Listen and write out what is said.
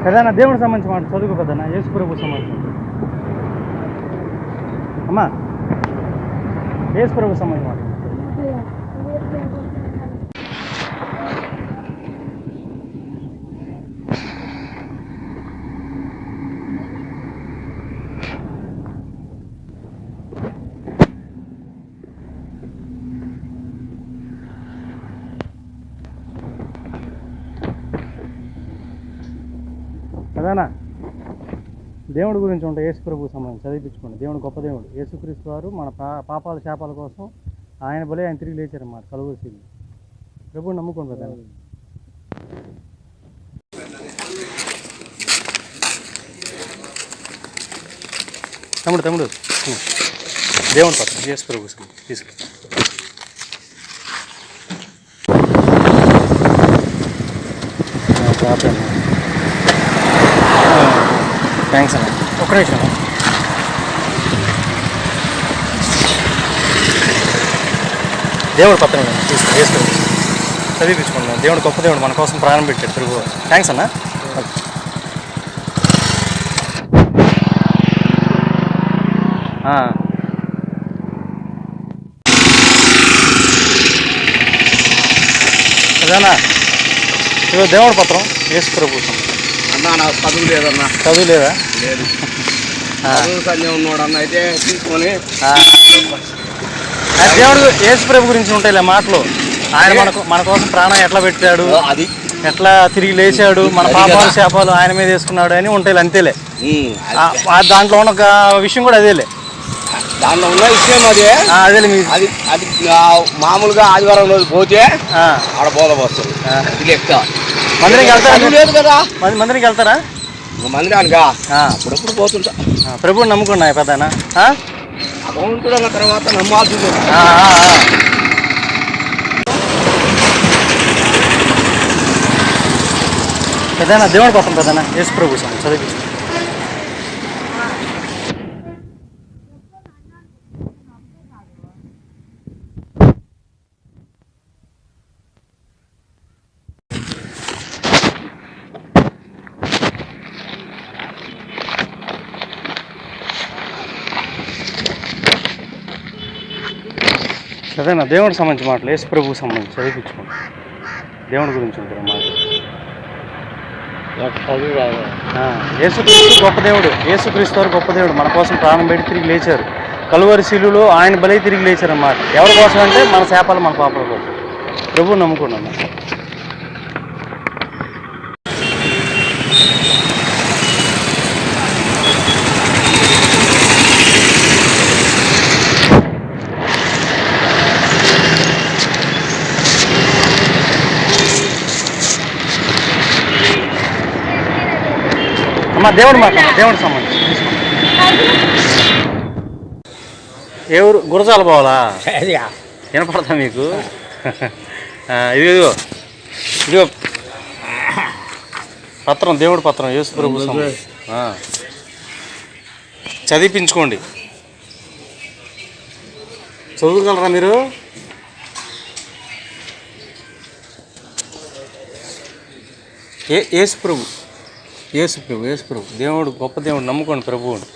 పెద్దనా దేవుడికి సంబంధించి మాట చదువుకో పెద్దనా, యేసు ప్రభువుకి సంబంధించి. అమ్మా యేసు ప్రభువుకి సంబంధించి మాట. అదేనా దేవుడి గురించి ఉంటాయి, యేసు ప్రభువుకి సంబంధించి చదివించుకోండి. దేవుడు గొప్ప దేవుడు. యేసుక్రీస్తు వారు మన పాపాల శాపాల కోసం ఆయన బలే ఆయన తిరిగి లేచారన్నమాట కలువరి. ప్రభువుని నమ్ముకోండి కదా. తమ్ముడు దేవుని పత్రం యేసు ప్రభువుకి సంబంధించి తీసుకో. థ్యాంక్స్ అన్న. ఒక్క నిమిషం దేవుడు పత్రం తీసుకుని చదివించుకున్నాను. దేవుడు గొప్ప దేవుడు, మన కోసం ప్రాణం పెట్టాడు తిరుగు. థ్యాంక్స్ అన్న. అదేనా ఇదిగో దేవుడి పత్రం యేసు ప్రభు. అన్నా నాకు చదువు లేదన్నా. చదువు లేదా? లేదు. చదువు సంజయ్ ఉన్నాడు అన్న, అయితే తీసుకొని దేవుడు యేసు ప్రభు గురించి ఉంటాయిలే మాటలు. ఆయన మన కోసం ప్రాణం ఎట్లా పెట్టాడు, అది ఎట్లా తిరిగి లేచాడు, మన పాపాలు శాపాలు ఆయన మీద వేసుకున్నాడు అని ఉంటాయి అంతేలే. దాంట్లో ఉన్న ఒక విషయం కూడా అదేలే. దాంట్లో ఉన్న విషయం అదేలే. అది అది మామూలుగా ఆదివారం రోజు పోతే ఆడ బోధ వస్తుంది. ఇది ఎక్కువ మందిరికి వెళ్తారా? లేదు కదా. మందిరికి వెళ్తారా? మందిరానికా అప్పుడప్పుడు పోతుంటా. ప్రభువుని నమ్ముకున్నా పెద్దనా. అకౌంట్ తర్వాత నమ్మాల్సింది. పెద్దనా దేవుడి కోసం పెద్దనా యేసు ప్రభు చదివించు. అదేనా దేవుడికి సంబంధించి మాటలు యేసు ప్రభువుకి సంబంధించి చదివించుకోండి. దేవుడి గురించి ఉంటుంది మాట. యేసుక్రీస్తు గొప్ప దేవుడు. యేసుక్రీస్తు వారు గొప్ప దేవుడు, మన కోసం ప్రాణం పెట్టి తిరిగి లేచారు కలువరి శిలువలో. ఆయన బలై తిరిగి లేచారు అన్నమాట. ఎవరి కోసం అంటే మన శాపాలు మన పాపాల కోసం. ప్రభువు నమ్ముకున్నాను. అమ్మా దేవుడు మాట్లాడు, దేవుడికి సంబంధించి. ఏ ఊరు? గురజాల పోవాలా? వినపడతా మీకు? ఇదిగో ఇదిగో పత్రం, దేవుడి పత్రం యేసు ప్రభు చదివించుకోండి. చదువుగలరా మీరు? యేసు ప్రభు దేవుడు గొప్ప దేవుడు, నమ్ముకోండి ప్రభువుని.